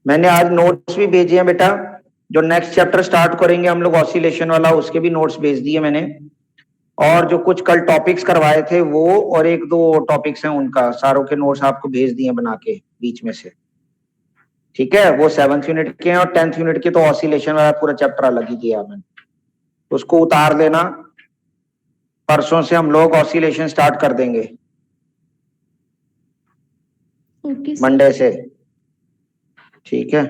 मैंने आज नोट्स भी भेजे हैं बेटा, जो नेक्स्ट चैप्टर स्टार्ट करेंगे हम लोग ऑसिलेशन वाला, उसके भी नोट्स भेज दिए मैंने। और जो कुछ कल टॉपिक्स करवाए थे वो, और एक दो टॉपिक्स हैं उनका, सारों के नोट्स आपको भेज दिए बना के बीच में से। ठीक है, वो 7th यूनिट के हैं, और 10th यूनिट के तो ऑसिलेशन वाला पूरा चैप्टर अलग ही दिया मैंने, तो उसको उतार लेना। परसों से हम लोग ऑसिलेशन स्टार्ट कर देंगे, मंडे से। ठीक है,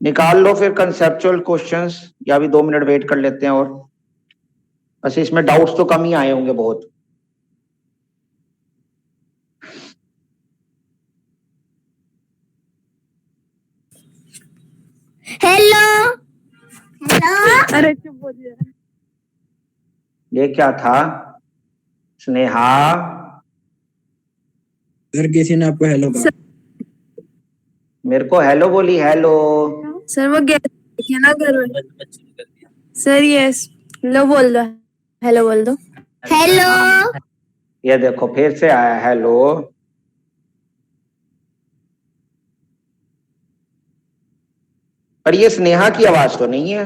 निकाल लो फिर कंसेप्चुअल क्वेश्चंस, या भी 2 मिनट वेट कर लेते हैं और। बस इसमें डाउट्स तो कम ही आए होंगे बहुत। हेलो हेलो, अरे चुप हो जा। ये क्या था स्नेहा? सर किसी ने आपको हेलो कहा? मेरे को हेलो बोली, हेलो। सर वो गया ना घर में। सर यस, लो बोल दो, हेलो बोल दो। हेलो। ये देखो फिर से आया हेलो। पर ये स्नेहा की आवाज तो नहीं है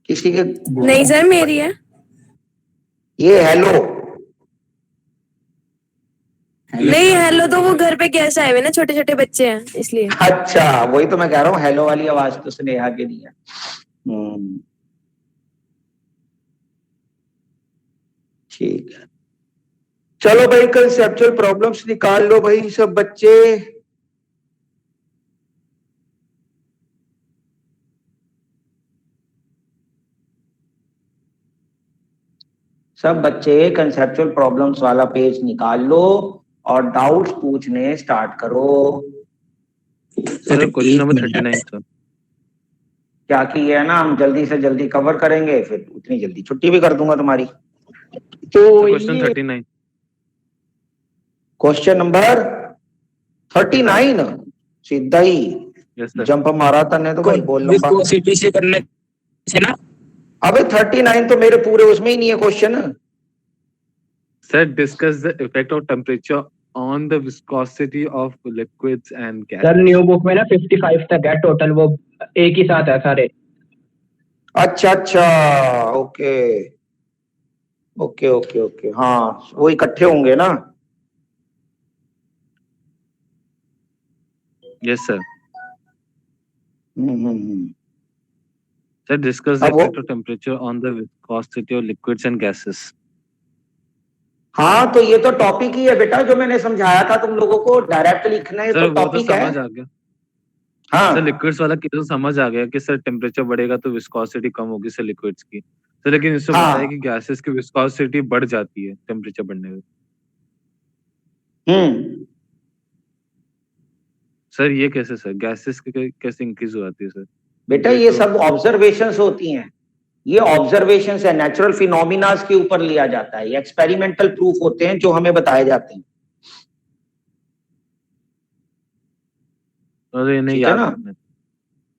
किसी के। नहीं सर मेरी है। ये हेलो नहीं हेलो तो वो घर पे गेस्ट आए हुए ना, छोटे छोटे बच्चे हैं इसलिए। अच्छा, वही तो मैं कह रहा हूँ, हेलो वाली आवाज तो स्नेहा की नहीं है। ठीक है, चलो भाई कंसेप्चुअल प्रॉब्लम्स निकाल लो भाई सब बच्चे। सब बच्चे कंसेप्चुअल प्रॉब्लम्स वाला पेज निकाल लो और डाउट्स पूछने स्टार्ट करो। Sir question number 39 sir. क्या की है ना, हम जल्दी से जल्दी कवर करेंगे, फिर उतनी जल्दी छुट्टी भी कर दूंगा तुम्हारी। तो क्वेश्चन 39। क्वेश्चन नंबर 39 सीधा ही जंप मारा तने तो भाई, बोल लंबा। विस्कोसिटी से करने से ना। अबे 39 तो मेरे पूरे उसमें ही नहीं है question. Sir discuss the effect of temperature on the viscosity of liquids and gases. Sir new book में ना 55 तक है टोटल, वो एक ही साथ है सारे। अच्छा अच्छा, ओके ओके ओके ओके, हाँ वो इकट्ठे होंगे ना। Yes sir. Sir discuss the अब वो effect of temperature on the viscosity of liquids and gases. हाँ तो ये तो टॉपिक ही है बेटा, जो मैंने समझाया था तुम लोगों को, डायरेक्ट लिखना है सर तो वो तो टॉपिक है। समझ आ गया। हाँ सर लिक्विड्स वाला केस तो समझ आ गया कि सर टेम्परेचर बढ़ेगा तो विस्कोसिटी कम होगी सर लिक्विड्स की। सर लेकिन इसमें बताया कि गैसेस की विस्कोसिटी बढ़ जाती है टेम्परेचर बढ़ने में। सर ये कैसे सर गैसेस की कैसे इंक्रीज हो जाती है सर? बेटा ये सब ऑब्जर्वेशंस होती हैं, ये ऑब्जर्वेशंस है, नेचुरल फिनोमिनास के ऊपर लिया जाता है, ये एक्सपेरिमेंटल प्रूफ होते हैं जो हमें बताए जाते हैं। अरे नहीं ठीक है याद ना? रखना।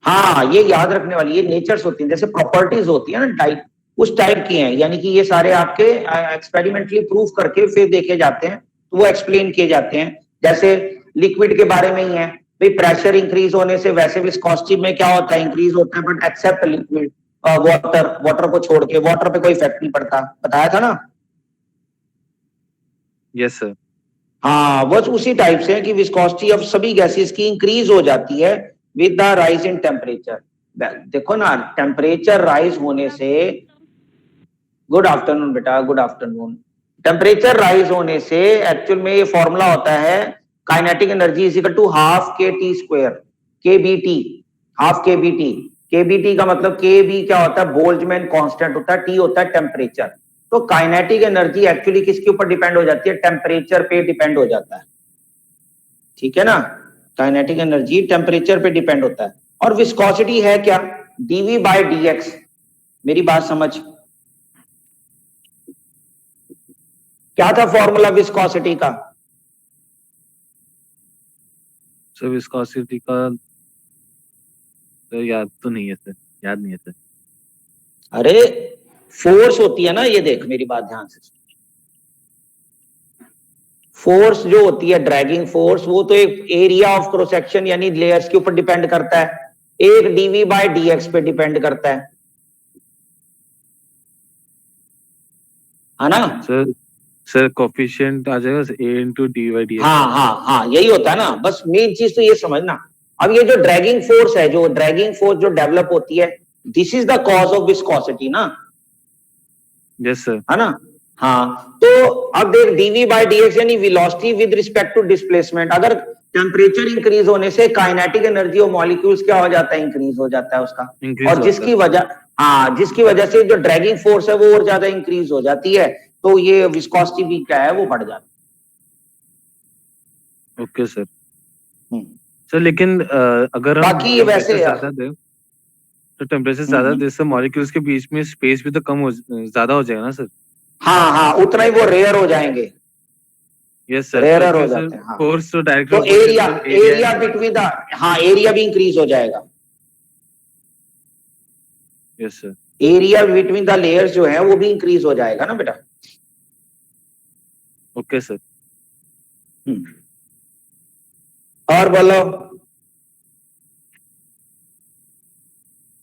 हाँ ये याद रखने वाली, ये नेचर्स होती हैं, जैसे प्रॉपर्टीज होती है ना टाइप, उस टाइप की हैं। यानी कि ये सारे आपके एक्सपेरिमेंटली प्रूफ करके फिर देखे जाते हैं, तो वो एक्सप्लेन किए जाते हैं। जैसे लिक्विड के बारे में ही है भाई, प्रेशर इंक्रीज होने से वैसे विस्कोसिटी में क्या होता है, इंक्रीज होता है, but except liquid water, water को छोड़ के, वाटर पे कोई इफेक्ट नहीं पड़ता, बताया था ना। Yes sir. हाँ बस उसी टाइप से है कि विस्कोसिटी अब सभी गैसेस की इंक्रीज हो जाती है with the rise in temperature. देखो ना, टेम्परेचर राइज होने से, गुड आफ्टरनून बेटा, गुड आफ्टरनून। टेम्परेचर राइज होने से एक्चुअल में ये फॉर्मूला होता है, kinetic energy is equal to half K T square, K B T, half K B T. K B T का मतलब के बी क्या होता है, बोल्ट्जमैन कांस्टेंट होता है, टी होता है टेम्परेचर। तो काइनेटिक एनर्जी एक्चुअली किसके ऊपर डिपेंड हो जाती है, टेम्परेचर पे डिपेंड हो जाता है। ठीक है ना, काइनेटिक एनर्जी टेम्परेचर पे डिपेंड होता है। और विस्कोसिटी है क्या, डीवी बाय डीएक्स। मेरी बात समझ, क्या था फॉर्मूला विस्कोसिटी का? सर विस्कोसिटी का तो याद तो नहीं है सर, याद नहीं है सर। अरे फोर्स होती है ना, ये देख मेरी बात ध्यान से, फोर्स जो होती है ड्रैगिंग फोर्स, वो तो एक एरिया ऑफ क्रॉस सेक्शन यानी लेयर्स के ऊपर डिपेंड करता है, एक डीवी बाय डीएक्स पे डिपेंड करता है ना? सर कोफिशिएंट आ जाएगा a into d by dx। हाँ, यही होता है ना। बस मेन चीज तो ये समझना। अब ये जो ड्रैगिंग फोर्स है, जो ड्रैगिंग फोर्स जो डेवलप होती है, this is the cause of viscosity ना। Yes sir. है ना? हाँ, तो अब देख डीवी बाय डीएक्स यानी velocity with respect to displacement. अगर टेम्परेचर इंक्रीज होने से काइनेटिक एनर्जी ऑफ मॉलिक्यूल्स क्या हो जाता है? इंक्रीज हो जाता है उसका, और जिसकी वजह से जो ड्रैगिंग फोर्स है वो और ज्यादा इंक्रीज हो जाती है, तो ये विस्कोसिटी भी क्या है वो बढ़ जाती है। Okay sir. सर लेकिन अगर बाकी ये वैसे ज्यादा दे तो टेम्परेचर ज्यादा दे से मॉलिक्यूल्स के बीच में स्पेस भी तो ज्यादा हो जाएगा ना सर? हाँ, उतना ही वो रेयर हो जाएंगे। यस सर, रेयर हो जाते हैं। फोर्स तो डायरेक्ट तो एरिया बिटवीन द, हाँ, एरिया भी इंक्रीज हो जाएगा। Yes sir. Area between the layers जो है वो भी इंक्रीज हो जाएगा ना बेटा। Okay sir. और बोलो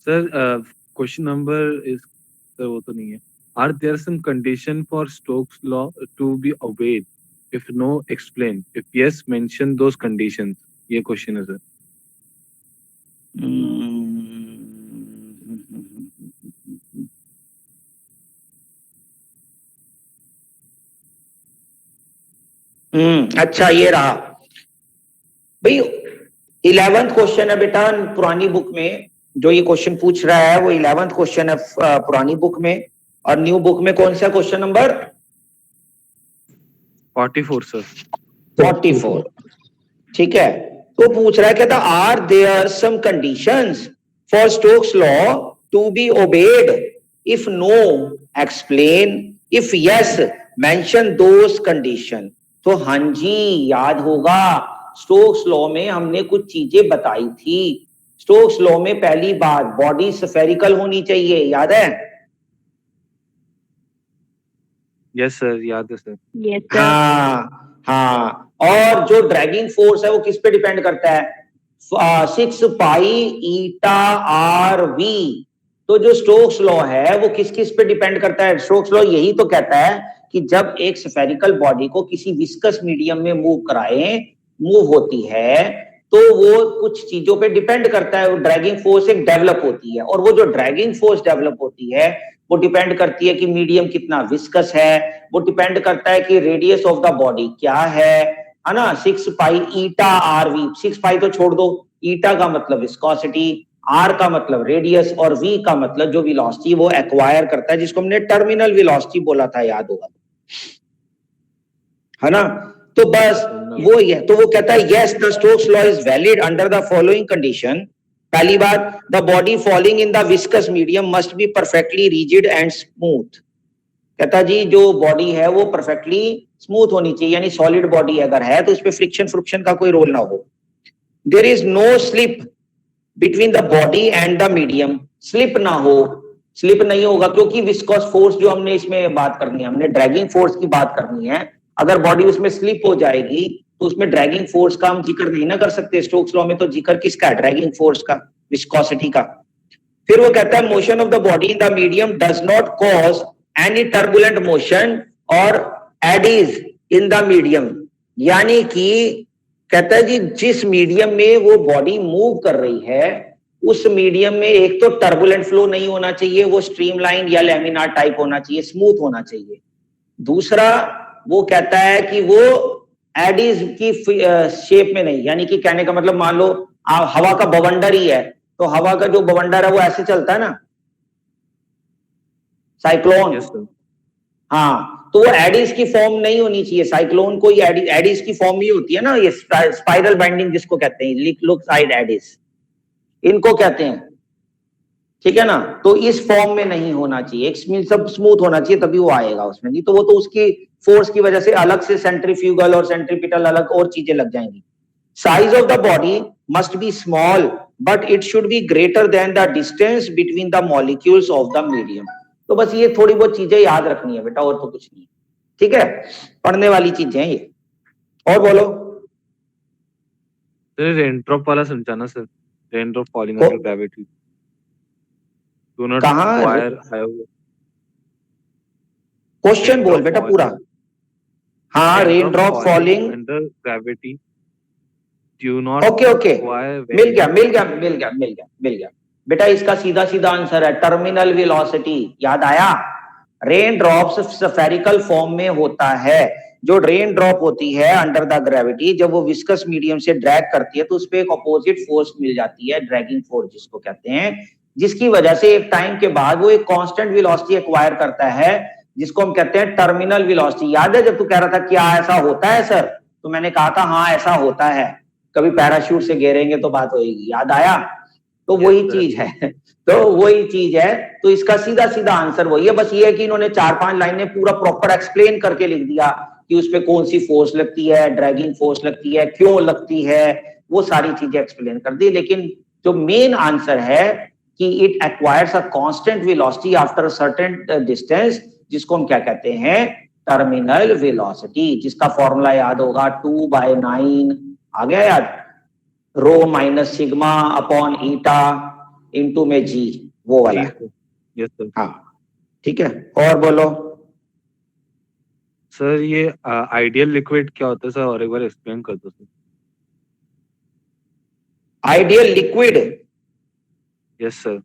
sir. Question number is sir वो तो नहीं है। Are there some condition for Stokes law to be obeyed? If no explain, if yes mention those conditions. ये क्वेश्चन है सर। अच्छा, ये रहा भाई 11th क्वेश्चन है बेटा पुरानी बुक में। जो ये क्वेश्चन पूछ रहा है वो 11th क्वेश्चन है पुरानी बुक में, और न्यू बुक में कौन सा क्वेश्चन नंबर? 44 सर। 44। ठीक है, तो पूछ रहा है, कहता are there some conditions for Stokes law to be obeyed? If no explain, if yes mention those condition. तो हाँ जी, याद होगा स्टोक्स लॉ में हमने कुछ चीजें बताई थी। स्टोक्स लॉ में पहली बात बॉडी स्फेरिकल होनी चाहिए, याद है? यस सर, याद है सर। Yes, sir. हाँ, और जो ड्रैगिंग फोर्स है वो किस पे डिपेंड करता है? 6 पाई ईटा आर वी। तो जो स्टोक्स लॉ है वो किस किस पे डिपेंड करता है? स्टोक्स लॉ यही तो कहता है कि जब एक स्फेरिकल बॉडी को किसी विस्कस मीडियम में मूव होती है तो वो कुछ चीजों पे डिपेंड करता है। वो ड्रैगिंग फोर्स एक डेवलप होती है, और वो जो ड्रैगिंग फोर्स डेवलप होती है वो डिपेंड करती है कि मीडियम कितना विस्कस है, वो डिपेंड करता है कि रेडियस ऑफ द बॉडी क्या है ना? 6 पाई ईटा आर वी। 6 पाई तो छोड़ दो, ईटा का मतलब विस्कोसिटी, आर का मतलब रेडियस, और वी का मतलब जो वेलोसिटी वो एक्वायर करता है, जिसको हमने टर्मिनल वेलोसिटी बोला था, याद होगा, है ना? तो बस वो ही है। तो वो कहता है yes the Stokes law is valid under the following condition. पहली बात, the body falling in the viscous medium must be perfectly rigid and smooth. कहता जी जो बॉडी है वो परफेक्टली स्मूथ होनी चाहिए, यानी सॉलिड बॉडी अगर है तो उसमें फ्रिक्शन का कोई रोल ना हो। There is no slip between the body and the medium. Slip ना हो, स्लिप नहीं होगा क्योंकि विस्कस फोर्स जो हमने इसमें बात करनी है, हमने ड्रैगिंग फोर्स की बात करनी है। अगर बॉडी उसमें स्लिप हो जाएगी तो उसमें ड्रैगिंग फोर्स का हम जिक्र नहीं ना कर सकते। स्टोक्स लॉ में तो जिक्र किसका है? ड्रैगिंग फोर्स का, विस्कोसिटी का। फिर वो कहता है motion of the body in the medium does not cause any turbulent motion और एडीज इन द मीडियम। यानी कि कहता है जी जिस मीडियम में वो बॉडी मूव कर रही है उस मीडियम में एक तो टर्बुलेंट फ्लो नहीं होना चाहिए, वो स्ट्रीमलाइन या लैमिनार टाइप होना चाहिए, स्मूथ होना चाहिए। दूसरा वो कहता है कि वो एडीज की शेप में नहीं, यानी कि कहने का मतलब मान लो हवा का बवंडर ही है, तो हवा का जो बवंडर है वो ऐसे चलता है ना, साइक्लोन। हाँ, तो वो एडीज की फॉर्म नहीं होनी चाहिए। साइक्लोन को ये एडीज की फॉर्म ही होती है ना, ये स्पाइरल बाइंडिंग जिसको कहते हैं, लुक साइड एडीज इनको कहते हैं, ठीक है ना? तो इस फॉर्म में नहीं होना चाहिए, एक सब स्मूथ होना चाहिए, तभी वो आएगा उसमें। नहीं तो वो तो उसकी फोर्स की वजह से अलग से सेंट्रीफ्यूगल और सेंट्रीपिटल अलग और चीजें लग जाएंगी। Size of the body must be small but it should be greater than the distance between the molecules of the medium. तो बस ये थोड़ी बहुत चीजें याद रखनी है बेटा, और तो कुछ नहीं, ठीक है? पढ़ने वाली चीजें हैं ये। और बोलो। सर रेन ड्रॉप वाला समझाना सर, रेन ड्रॉप फॉलिंग को- अंडर ग्रेविटी डू नॉट कहाँ? रिक्वायर क्वेश्चन बोल बेटा पूरा। हाँ, rain drop falling under gravity do not okay okay, require मिल गया बेटा। इसका सीधा सीधा आंसर है टर्मिनल वेलोसिटी। याद आया? रेन ड्रॉप्स स्फेरिकल फॉर्म में होता है। जो रेन ड्रॉप होती है अंडर द ग्रेविटी, जब वो विस्कस मीडियम से ड्रैग करती है तो उस पर एक अपोजिट फोर्स मिल जाती है, ड्रैगिंग फोर्स जिसको कहते हैं, जिसकी वजह से एक टाइम के बाद वो एक कांस्टेंट वेलोसिटी एक्वायर करता है, जिसको हम कहते हैं टर्मिनल वेलोसिटी। याद है जब तू कह रहा था क्या ऐसा होता है सर, तो मैंने कहा था हाँ ऐसा होता है, कभी पैराशूट से गिरेंगे तो बात होगी। याद आया? तो वही चीज है, तो इसका सीधा सीधा आंसर वही है। बस ये है कि इन्होंने 4-5 लाइनें पूरा प्रॉपर एक्सप्लेन करके लिख दिया कि उस पे कौन सी फोर्स लगती है, ड्रैगिंग फोर्स लगती है, क्यों लगती है, वो सारी चीजें एक्सप्लेन कर दी। लेकिन जो मेन आंसर है कि it acquires a constant velocity after a certain distance, जिसको हम क्या कहते हैं, टर्मिनल वेलोसिटी, जिसका फॉर्मूला याद होगा 2/9 आ गया याद, rho minus sigma upon eta into में जी, वो वाला। Yes sir. हाँ ठीक है, और बोलो। सर ये आइडियल लिक्विड क्या होता है सर, और एक बार एक्सप्लेन कर दो sir. Ideal liquid, yes sir.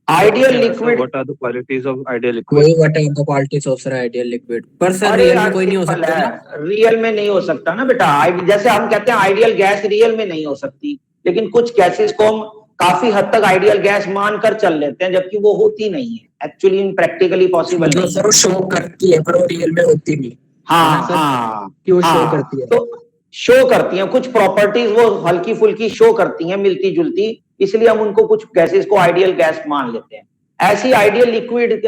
Ideal liquid, what are the qualities of ideal liquid? वही what are the qualities of sir ideal liquid. पर सर अरे रियल में यार कोई नहीं हो सिंपल सकता है, ना? रियल में नहीं हो सकता ना बेटा। जैसे हम कहते हैं आइडियल गैस रियल में नहीं हो सकती, लेकिन कुछ गैसेस को हम काफी हद तक आइडियल गैस मानकर चल लेते हैं, जबकि वो होती नहीं है एक्चुअली, प्रैक्टिकली पॉसिबल मतलब नहीं सर वो शो करती है पर वो रियल में होती नहीं। हाँ सर, हाँ कि वो शो हाँ, करती है। तो शो करती हैं कुछ प्रॉपर्टीज, वो हल्की फुल्की शो करती हैं मिलती जुलती, इसलिए हम उनको कुछ गैसेस को आइडियल गैस मान लेते हैं। ऐसी आइडियल लिक्विड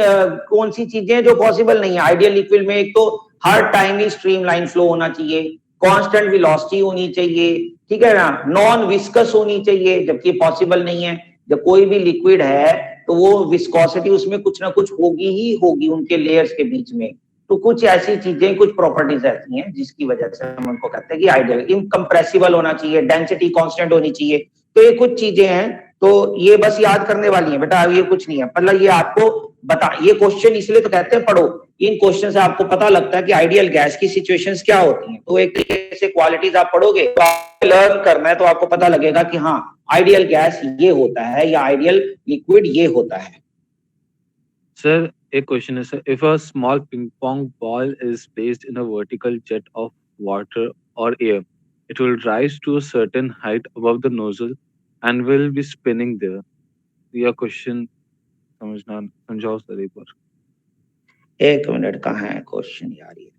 कौन सी चीजें जो पॉसिबल नहीं है आइडियल लिक्विड में? एक तो हर टाइम ही स्ट्रीमलाइन फ्लो होना चाहिए, कांस्टेंट वेलोसिटी होनी चाहिए, ठीक है ना, नॉन विस्कस होनी चाहिए, जबकि पॉसिबल नहीं है। जब कोई भी लिक्विड है तो वो विस्कोसिटी उसमें कुछ ना कुछ होगी ही होगी उनके लेयर्स के बीच में। तो कुछ ऐसी चीजें, कुछ प्रॉपर्टीज ऐसी हैं जिसकी वजह से हम उनको कहते हैं कि आइडियल। इनकम्प्रेसिबल होना चाहिए, डेंसिटी कांस्टेंट होनी चाहिए, तो ये कुछ चीजें हैं। तो ये बस याद करने वाली है बेटा, ये कुछ नहीं है। मतलब ये आपको बता, ये क्वेश्चन इसलिए तो कहते हैं पढ़ो, इन क्वेश्चन से आपको पता लगता है कि आइडियल गैस की सिचुएशंस क्या होती हैं। तो एक तरीके से क्वालिटीज आप पढ़ोगे तो लर्न करना है तो आपको पता लगेगा कि हाँ आइडियल गैस ये होता है या आइडियल लिक्विड ये होता है। सर एक क्वेश्चन है sir, if a small ping pong ball is placed in a vertical jet of water और air, it will rise to a certain height above the nozzle and will be spinning there. यह question समझाओ sir एक बार। एक minute, कहाँ है question यार ये?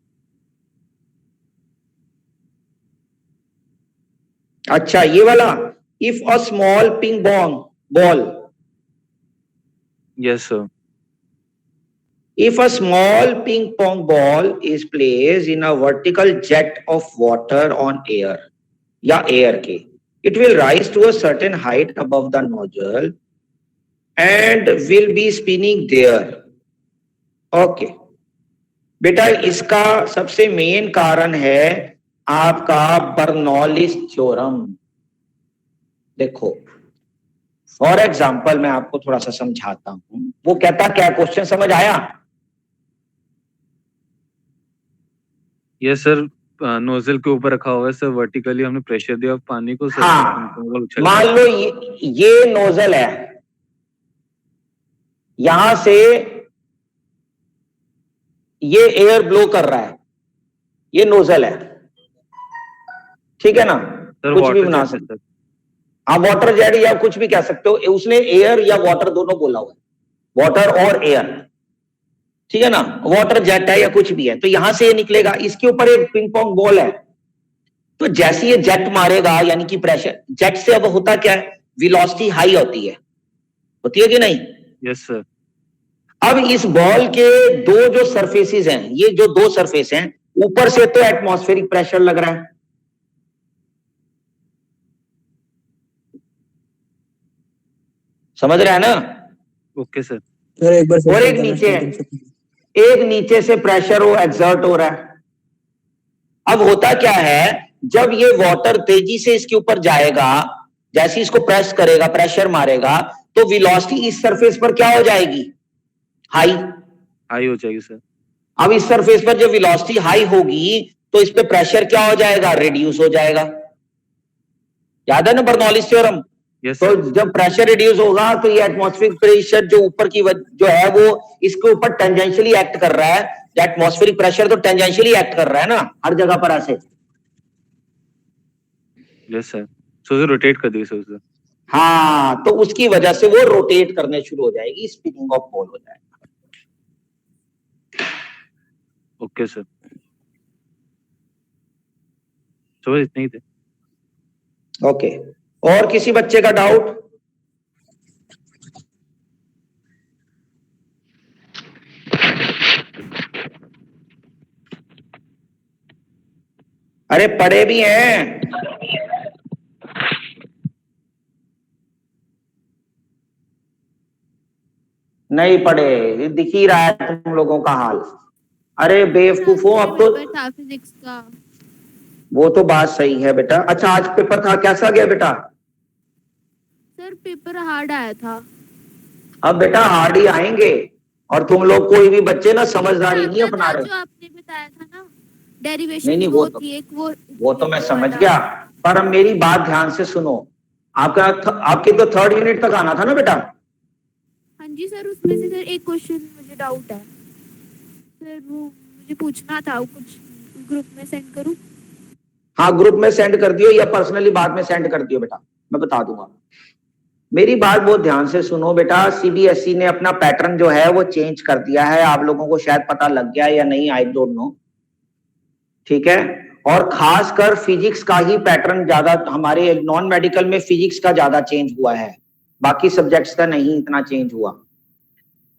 अच्छा ये वाला, if a small pink ball, yes sir, if a small ping pong ball is placed in a vertical jet of water on air या air के, it will rise to a certain height above the nozzle and will be spinning there. Okay. बेटा इसका सबसे main कारण है आपका Bernoulli's theorem. देखो for example मैं आपको थोड़ा सा समझाता हूं, वो कहता क्या, क्वेश्चन समझ आया? यस सर, नोजल के ऊपर रखा हुआ है सर, वर्टिकली हमने प्रेशर दिया पानी को सर। हाँ, मान लो ये नोजल है, यहां से ये एयर ब्लो कर रहा है, ये नोजल है, ठीक है ना? सर कुछ भी बना सकते, हाँ वाटर जेट या कुछ भी कह सकते हो। उसने एयर या वाटर दोनों बोला हुआ है, वाटर और एयर, ठीक है ना, वाटर जेट है या कुछ भी है। तो यहां से ये निकलेगा, इसके ऊपर एक पिंग पोंग बॉल है, तो जैसे ये जेट मारेगा यानी कि प्रेशर जेट से अब होता क्या है, वेलोसिटी हाई होती है कि नहीं? Yes sir. अब इस बॉल के दो जो सरफेसेस हैं, ये जो दो सरफेस हैं, ऊपर से तो एटमॉस्फेरिक प्रेशर लग रहा है, समझ रहे हैं ना? Okay sir. एक बार और एक नीचे है, एक नीचे से प्रेशर वो एक्सर्ट हो रहा है, अब होता क्या है, जब ये वाटर तेजी से इसके ऊपर जाएगा, जैसे इसको प्रेस करेगा, प्रेशर मारेगा, तो वेलोसिटी इस सरफेस पर क्या हो जाएगी, हाई। हाई हो जाएगी सर। अब इस सरफेस पर जब वेलोसिटी हाई होगी तो इस पे प्रेशर क्या हो जाएगा, रिड्यूस हो जाएगा। याद है ना बर्नौलीज थ्योरम? यस तो सर। जब प्रेशर रिड्यूस होगा तो ये एटमॉस्फेरिक प्रेशर जो ऊपर की जो है वो इसके ऊपर टेंजेंशियली एक्ट कर रहा है। एटमॉस्फेरिक प्रेशर तो टेंजेंशियली एक्ट कर रहा है ना हर जगह पर ऐसे। Yes sir. सो उसे रोटेट कर देगी सर उसे। हाँ, तो उसकी वजह से वो रोटेट करने शुरू हो जाएगी, स्पिनिंग ऑफ पोल हो जाएगा। Okay sir. तो इतने ही थे। ओके, और किसी बच्चे का डाउट? अरे पढ़े भी हैं। नहीं पढ़े, दिख ही रहा है तुम लोगों का हाल। अरे बेवकूफो, अब तो फिजिक्स का। वो तो बात सही है बेटा। अच्छा, आज पेपर था, कैसा गया बेटा? सर पेपर हार्ड आया था। अब बेटा हार्ड ही आएंगे, और तुम लोग कोई भी बच्चे ना समझदारी नहीं अपना रहे। जो आपने बताया था ना डेरिवेशन, नहीं, वो तो- थी एक वो तो मैं समझ गया, पर अब मेरी बात ध्यान से सुनो। आपके तो 3rd यूनिट तक आना था ना बेटा? हाँ जी सर, उसमें से सर एक क्वेश्चन मुझे डाउट है सर, वो मुझे पूछना था, वो कुछ ग्रुप में सेंड करूं? हाँ, ग्रुप में सेंड कर दियो या पर्सनली बाद में सेंड कर दियो बेटा, मैं बता दूंगा। मेरी बात बहुत ध्यान से सुनो बेटा। सीबीएसई ने अपना पैटर्न जो है वो चेंज कर दिया है। आप लोगों को शायद पता लग गया या नहीं, आई डोंट नो, ठीक है। और खासकर फिजिक्स का ही पैटर्न ज्यादा, हमारे नॉन मेडिकल में फिजिक्स का ज्यादा चेंज हुआ है, बाकी सब्जेक्ट्स का नहीं इतना चेंज हुआ,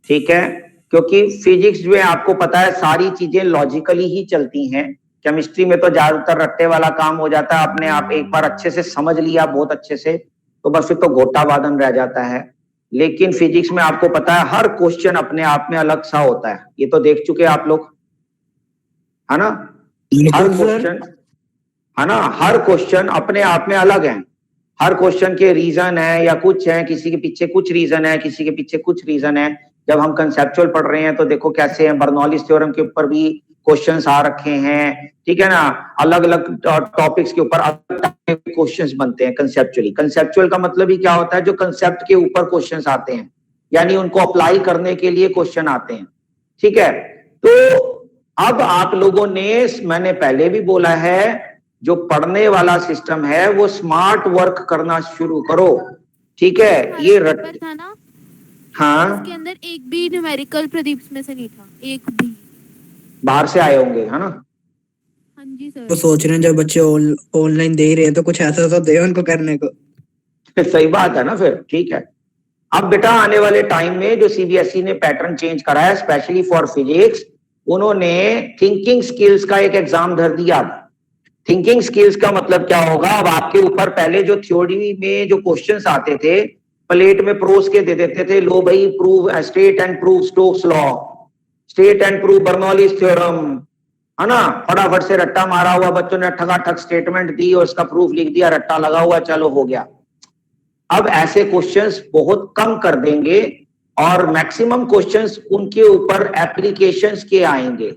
ठीक है। क्योंकि फिजिक्स में आपको पता है सारी चीजें लॉजिकली ही चलती हैं। केमिस्ट्री में तो ज्यादातर रट्टे वाला काम हो जाता है, अपने आप एक बार अच्छे से समझ लिया बहुत अच्छे से तो बस फिर तो गोटा वादन रह जाता है। लेकिन फिजिक्स में आपको पता है हर क्वेश्चन अपने आप में अलग सा होता है, ये तो देख चुके आप लोग, है ना? हर क्वेश्चन, है ना, हर क्वेश्चन अपने आप में अलग है। हर क्वेश्चन के रीजन है या कुछ है, किसी के पीछे कुछ रीजन है, किसी के पीछे कुछ रीजन है। जब हम कंसेप्चुअल पढ़ रहे हैं तो देखो कैसे हैं, बर्नौलीज थ्योरम के ऊपर भी क्वेश्चंस आ रखे हैं, ठीक है ना। अलग अलग टॉपिक्स के ऊपर अलग क्वेश्चंस बनते हैं कंसेप्चुअली। कंसेप्चुअल का मतलब ही क्या होता है, जो कंसेप्ट के ऊपर क्वेश्चंस आते हैं, यानी उनको अप्लाई करने के लिए क्वेश्चन आते हैं, ठीक है। तो अब आप लोगों ने, मैंने पहले भी बोला है, जो पढ़ने वाला सिस्टम है वो स्मार्ट वर्क करना शुरू करो, ठीक है। ये पेपर था ना, हाँ, उसके अंदर एक भी न्यूमेरिकल प्रदीप में से नहीं था, एक भी। बाहर से आए होंगे, है ना? हाँ जी सर। तो सोच रहे हैं जब बच्चे ऑनलाइन दे रहे हैं तो कुछ ऐसा तो दे उनको करने को। सही बात है ना, फिर ठीक है। अब बेटा आने वाले टाइम में जो सीबीएसई ने पैटर्न चेंज करा है स्पेशली फॉर फिजिक्स, उन्होंने थिंकिंग स्किल्स का एक एग्जाम धर दिया। थिंकिंग स्किल्स का मतलब क्या होगा, अब आपके ऊपर पहले जो थ्योरी में जो क्वेश्चंस आते थे प्लेट में परोस के दे देते थे, लो भाई prove state and prove Stokes law, state and prove Bernoulli's theorem, है ना। फटाफट से रट्टा मारा हुआ, बच्चों ने ठगाठग स्टेटमेंट दी और उसका प्रूफ लिख दिया, रट्टा लगा हुआ, चलो हो गया। अब ऐसे क्वेश्चंस बहुत कम कर देंगे और मैक्सिमम क्वेश्चंस उनके ऊपर एप्लीकेशंस के आएंगे,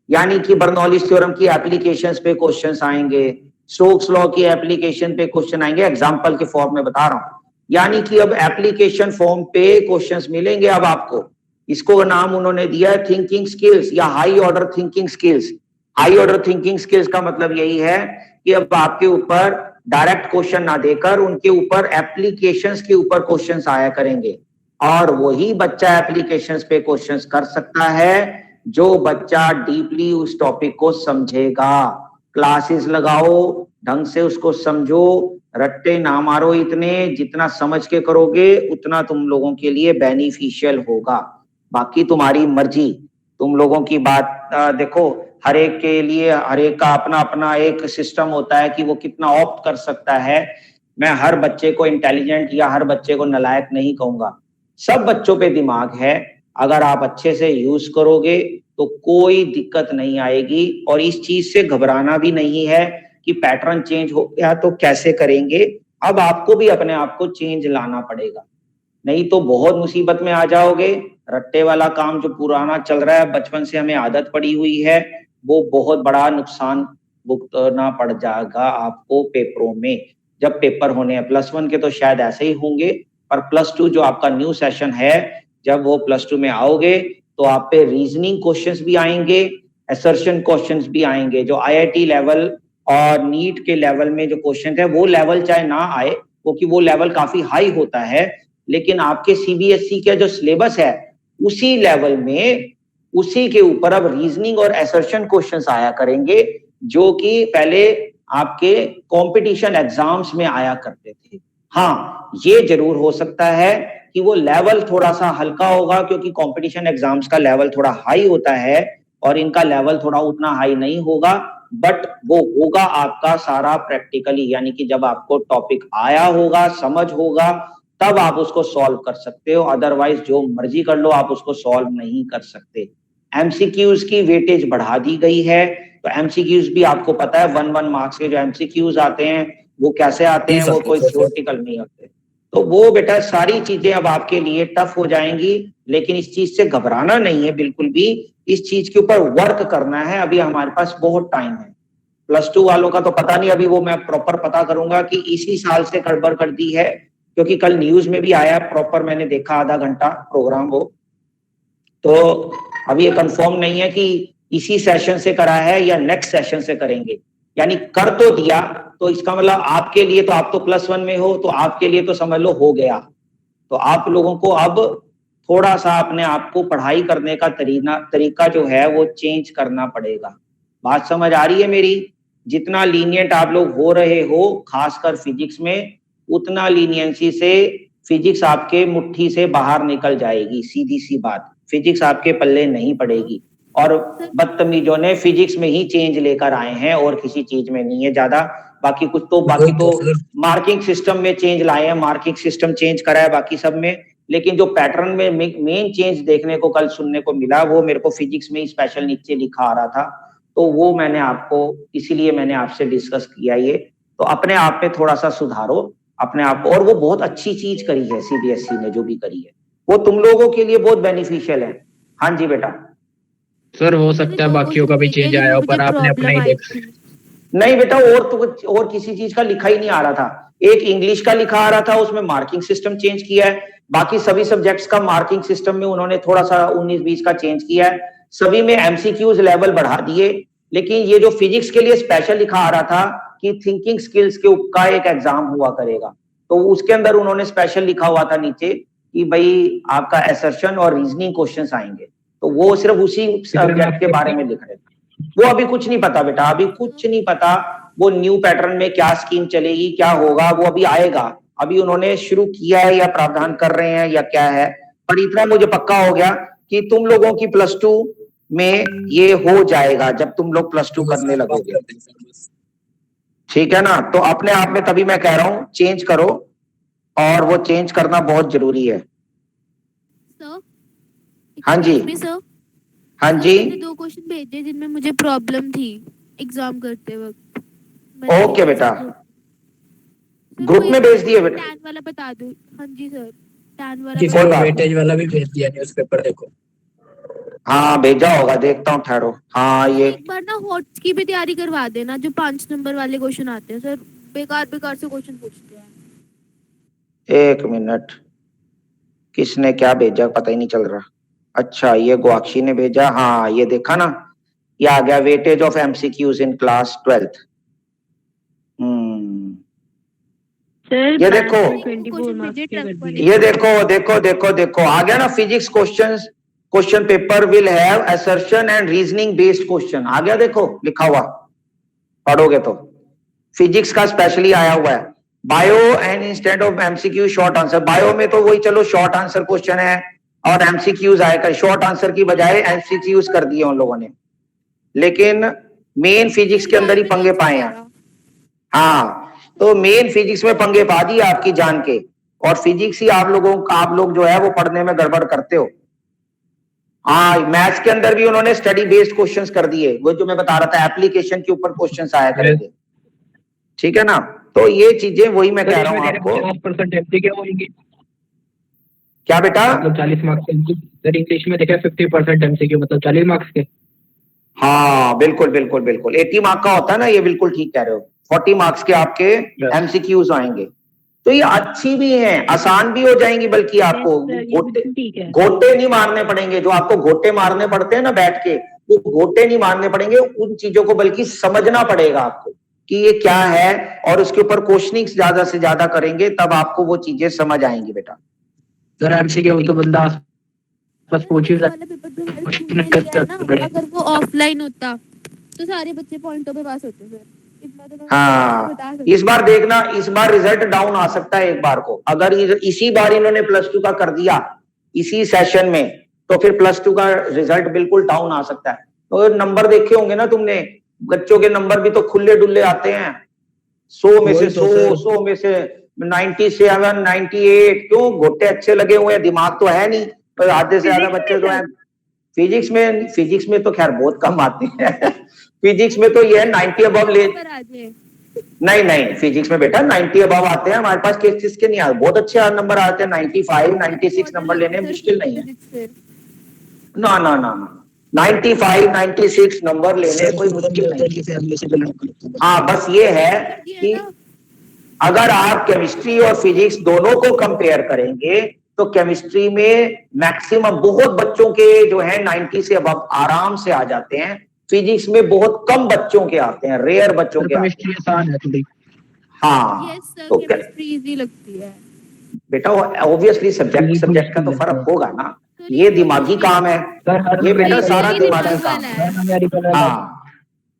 यानी कि बर्नौलीज थ्योरम की एप्लीकेशंस पे क्वेश्चंस आएंगे, स्टोक्स लॉ की एप्लीकेशन पे क्वेश्चन आएंगे। एग्जांपल के फॉर्म में बता रहा हूं, यानी कि अब एप्लीकेशन फॉर्म पे क्वेश्चंस मिलेंगे अब आपको। इसको नाम उन्होंने दिया है थिंकिंग स्किल्स या high order thinking skills. High order thinking skills का मतलब यही है कि अब आपके ऊपर डायरेक्ट क्वेश्चन ना देकर उनके ऊपर एप्लीकेशंस के ऊपर क्वेश्चंस आया करेंगे, और वही बच्चा एप्लीकेशंस पे क्वेश्चंस कर सकता है जो बच्चा डीपली उस टॉपिक को समझेगा। क्लासेस लगाओ, ढंग से उसको समझो, रट्टे ना मारो, इतने जितना समझ के करोगे उतना तुम लोगों के लिए बेनिफिशियल होगा। बाकी तुम्हारी मर्जी, तुम लोगों की बात देखो, हर एक के लिए हर एक का अपना अपना एक सिस्टम होता है कि वो कितना ऑप्ट कर सकता है। मैं हर बच्चे को इंटेलिजेंट या हर बच्चे को नालायक नहीं कहूंगा, सब बच्चों पे दिमाग है। अगर आप अच्छे से यूज करोगे तो कोई दिक्कत नहीं आएगी। और इस चीज से घबराना भी नहीं है कि पैटर्न चेंज हो गया तो कैसे करेंगे। अब आपको भी अपने आप को चेंज लाना पड़ेगा, नहीं तो बहुत मुसीबत में आ जाओगे। रट्टे वाला काम जो पुराना चल रहा है, बचपन से हमें आदत पड़ी हुई है, वो बहुत बड़ा नुकसान भुगतना पड़ जाएगा आपको पेपरों में। जब पेपर होने हैं +1 के तो शायद ऐसे ही होंगे, पर +2 जो आपका न्यू सेशन है, जब वो +2 में आओगे तो आप पे रीजनिंग क्वेश्चंस भी आएंगे, असर्शन क्वेश्चंस भी आएंगे। जो IIT लेवल और नीट के लेवल में जो क्वेश्चन है, वो लेवल चाहे ना आए, क्योंकि वो लेवल काफी हाई होता है, लेकिन आपके CBSE का जो सिलेबस है उसी लेवल में, उसी के ऊपर अब रीजनिंग और असर्शन क्वेश्चंस आया करेंगे, जो कि पहले आपके कंपटीशन एग्जाम्स में आया करते थे। हाँ, ये जरूर हो सकता है कि वो लेवल थोड़ा सा हल्का होगा, क्योंकि कंपटीशन एग्जाम्स का लेवल थोड़ा हाई होता है और इनका लेवल थोड़ा उतना हाई नहीं होगा, बट वो होगा आपका सारा प्रैक्टिकली, यानी कि जब आपको टॉपिक आया होगा, समझ होगा, तब आप उसको सॉल्व कर सकते हो। अदरवाइज जो मर्जी कर लो, आप उसको सॉल्व नहीं कर सकते। MCQs की वेटेज बढ़ा दी गई है, तो MCQs भी आपको पता है 1 मार्क्स के जो MCQs आते हैं वो कैसे आते हैं, वो कोई थ्योरेटिकल नहीं होते। तो वो बेटा सारी चीजें अब आपके लिए टफ हो जाएंगी, लेकिन इस चीज से घबराना नहीं है बिल्कुल भी। इस चीज के ऊपर वर्क करना है, अभी हमारे पास बहुत टाइम है। +2 वालों का तो पता नहीं, अभी वो मैं प्रॉपर पता करूंगा कि इसी साल से गड़बड़ कर दी है, क्योंकि कल न्यूज में भी आया, प्रॉपर मैंने देखा आधा घंटा प्रोग्राम वो। तो अभी ये कंफर्म नहीं है कि इसी सेशन से करा है या नेक्स्ट सेशन से करेंगे, यानी कर तो दिया, तो इसका मतलब आपके लिए तो आप तो +1 में हो, तो आपके लिए तो समझ लो हो गया। तो आप लोगों को अब थोड़ा सा अपने आप को पढ़ाई करने का तरीका जो है वो चेंज करना पड़ेगा। बात समझ आ रही है मेरी? जितना लीनियंट आप लोग हो रहे हो, खासकर फिजिक्स में, उतना लीनियंसी से फिजिक्स आपके मुट्ठी से बाहर निकल जाएगी। सीधी सी बात, फिजिक्स आपके पल्ले नहीं पड़ेगी। और बदतमीजों ने फिजिक्स में ही चेंज लेकर आए हैं, और किसी चीज में नहीं है ज्यादा। बाकी तो मार्किंग सिस्टम में चेंज लाए हैं, मार्किंग सिस्टम चेंज करा है बाकी सब में, लेकिन जो पैटर्न में मेन चेंज देखने को कल सुनने को मिला, वो मेरे को फिजिक्स में ही स्पेशल नीचे लिखा आ रहा था। तो वो मैंने आपको, इसीलिए मैंने आपसे डिस्कस किया ये। तो अपने आप में थोड़ा सा सुधारो अपने आप को। और वो बहुत अच्छी चीज करी है CBSE ने, जो भी करी है वो तुम लोगों के लिए बहुत बेनिफिशियल है। हाँ जी बेटा। सर हो सकता है बाकियों का भी चेंज आया हो, पर आपने अपना ही देखा। नहीं बेटा, और किसी चीज का लिखा ही नहीं आ रहा था। एक इंग्लिश का लिखा आ रहा था, उसमें मार्किंग सिस्टम चेंज किया है। बाकी सभी सब्जेक्ट्स का मार्किंग सिस्टम में उन्होंने थोड़ा सा 19-20 का चेंज किया है। सभी में MCQs लेवल बढ़ा दिए, लेकिन ये जो फिजिक्स के लिए स्पेशल लिखा आ रहा था कि थिंकिंग स्किल्स के का एक एग्जाम हुआ करेगा, तो उसके अंदर उन्होंने स्पेशल लिखा हुआ था नीचे कि भाई आपका असर्शन और रीजनिंग क्वेश्चंस आएंगे। तो वो सिर्फ उसी सब्जेक्ट के बारे में लिख रहे थे। वो अभी कुछ नहीं पता बेटा, अभी कुछ नहीं पता। वो न्यू पैटर्न में क्या स्कीम चलेगी, क्या होगा, वो अभी आएगा। अभी उन्होंने शुरू किया है या प्रावधान कर रहे हैं या क्या है, पर इतना मुझे पक्का हो गया कि तुम लोगों की +2 में ये हो जाएगा जब तुम लोग +2 करने लगोगे। ठीक है ना? तो अपने आप में तभी मैं कह रहा हूँ चेंज करो, और वो चेंज करना बहुत जरूरी है। सर, हाँ जी। सर, हाँ जी। मैंने 2 क्वेश्चन भेजे जिनमें मुझे प्रॉब्लम थी एग्जाम करते वक्त। ओके बेटा, ग्रुप में भेज दिए बेटा। टैन वाला बता दो। हाँ जी सर, टैन वाला किसी को वेटेज वाला भी भेज दिया न्यूज़पेपर, देखो। हाँ भेजा होगा, देखता हूँ, ठहरो। हाँ ये एक बार ना हॉट्स की भी तैयारी करवा देना, जो 5 नंबर वाले क्वेश्चन आते हैं सर, बेकार बेकार से क्वेश्चन पूछते हैं। 1 मिनट, किसने क्या भेजा पता ही नहीं चल रहा। अच्छा, ये गुआक्षी ने भेजा। हाँ ये देखा ना, ये आ गया, weightage of MCQs in class 12th। ये देखो, ये देखो आ गया ना, physics question paper will have assertion and reasoning based question. आ गया, देखो लिखा हुआ, पढ़ोगे तो। फिजिक्स का स्पेशली आया हुआ है। Bio and instant of MCQ short answer. Bio में तो वही चलो शॉर्ट आंसर क्वेश्चन है, और MCQs आएगा, शॉर्ट आंसर की बजाय MCQs कर दिए उन लोगों ने। लेकिन मेन फिजिक्स के अंदर ही पंगे पाए हैं। हाँ, तो मेन फिजिक्स में पंगे पा दिए आपकी जान के, और फिजिक्स ही आप लोग जो है वो पढ़ने में गड़बड़ करते हो। हाँ, मैथ्स के अंदर भी उन्होंने स्टडी बेस्ड क्वेश्चंस कर दिए, वो जो मैं बता रहा था, एप्लीकेशन के ऊपर क्वेश्चंस आया करेंगे, ठीक है ना। तो ये चीजें वही मैं कह रहा हूँ आपको। 50% एमसीक्यू होंगे। क्या बेटा? मतलब 40 मार्क्स के। सर इंग्लिश में देखा 50% एमसीक्यू मतलब 40 मार्क्स के। हाँ बिल्कुल बिल्कुल बिल्कुल, 80 मार्क का होता है ना, ये बिल्कुल ठीक कह रहे हो। 40 मार्क्स के आपके एमसीक्यूज आएंगे, तो ये अच्छी भी हैं, आसान भी हो जाएंगी, बल्कि आपको घोटे नहीं मारने पड़ेंगे। जो आपको घोटे मारने पड़ते हैं ना बैठ के, वो घोटे नहीं मारने पड़ेंगे, उन चीजों को बल्कि समझना पड़ेगा आपको कि ये क्या है, और उसके ऊपर क्वेश्चनिंग ज्यादा से ज्यादा करेंगे, तब आपको वो चीजें समझ आएंगी बेटा। सर एमसीक्यू तो बंदा बस पूछ ही वाला पेपर जो हमारे स्कूल में लिया है ना, अगर वो ऑफलाइन होता तो सारे बच्चे पॉइंटों पे पास होते सर। इतना तो मैं हाँ, बता सकती इस बार देखना, इस बार रिजल्ट डाउन आ सकता है एक बार को। अगर इसी बार इन्होंने +2 का कर दिया इसी सेशन में, तो फिर +2 का रिजल्ट बिल्कुल डाउन आ सकता है। तो नंबर देखे होंगे ना तुमने, बच्चों के नंबर भी तो खुले डुल्ले आते हैं, 100 में से 100 में से 97, 98। क्यों? घोटे अच्छे लगे हुए हैं, दिमाग तो है नहीं, पर आधे से ज्यादा बच्चे तो हैं। फिजिक्स में तो खैर बहुत कम आते हैं। फिजिक्स में तो ये है 90 अबव ले, नहीं फिजिक्स में बेटा 90 अबव आते हैं हमारे पास, किस के नहीं आते, बहुत अच्छे नंबर आते हैं। 95, 96 नंबर लेने मुश्किल नहीं है। ना ना ना ना, 95, 96 नंबर लेने कोई मुश्किल नहीं। हाँ, बस ये है कि अगर आप केमिस्ट्री और फिजिक्स दोनों को कंपेयर करेंगे, तो केमिस्ट्री में मैक्सिमम बहुत बच्चों के जो है 90 से अबव आराम से आ जाते हैं। फिजिक्स में बहुत कम बच्चों के आते हैं, रेयर बच्चों के आते हैं। केमिस्ट्री आसान है थोड़ी। हाँ तो केमिस्ट्री इजी लगती है बेटा, ऑब्वियसली सब्जेक्ट का तो फर्क होगा ना, ये दिमागी काम है, ये बेटा सारा दिमागी काम है। हाँ,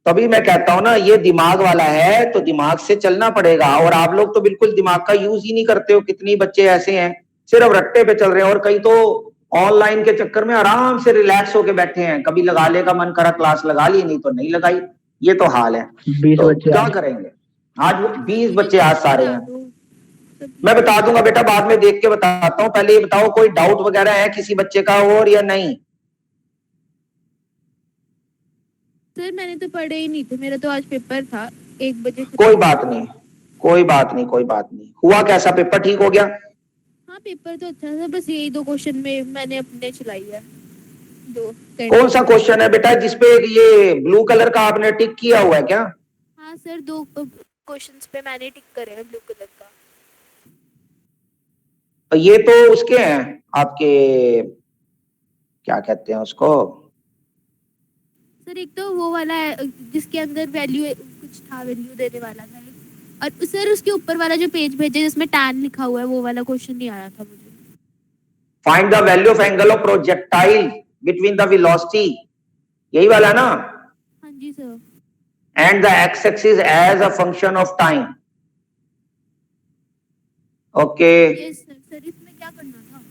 तभी मैं कहता हूं ना, ये दिमाग वाला है, तो दिमाग से चलना पड़ेगा। और आप लोग तो बिल्कुल दिमाग का यूज ही नहीं करते हो। कितनी बच्चे ऐसे हैं सिर्फ रट्टे पे चल रहे हैं, और कई तो ऑनलाइन के चक्कर में आराम से रिलैक्स होके बैठे हैं, कभी लगाने का मन करा क्लास लगा ली, नहीं तो नहीं लगाई। ये तो हाल है, तो क्या करेंगे? आज 20 बच्चे आज सारे हैं। मैं बता दूंगा बेटा, बाद में देख के बताता हूँ। पहले ये बताओ, कोई डाउट वगैरह है किसी बच्चे का और या नहीं? सर मैंने तो पढ़े ही नहीं थे, मेरा तो आज पेपर था 1 बजे। कोई बात नहीं, कोई बात नहीं, कोई बात नहीं। हुआ कैसा? पेपर ठीक हो गया? हाँ पेपर तो अच्छा था, बस यही 2 क्वेश्चन में मैंने अपने चलाई है। कौन सा क्वेश्चन है बेटा जिसपे ये ब्लू कलर का आपने टिक किया हुआ है क्या? हाँ सर, 2 क्वेश्चंस पे मैंने टिक करे हैं ब्लू कलर का। ये तो उसके हैं आपके, क्या कहते हैं उसको? सर एक तो वो वाला है जिसके अंदर वैल्यू कुछ था, वैल्यू देने वाला था, और सर उसके ऊपर वाला जो पेज भेजे जिसमें टैन लिखा हुआ है, वो वाला क्वेश्चन नहीं आया था मुझे। Find the value of angle of projectile between the velocity, यही वाला ना? हाँ जी sir. And the x axis as a function of time. Okay, yes sir. Sir इसमें क्या करना था?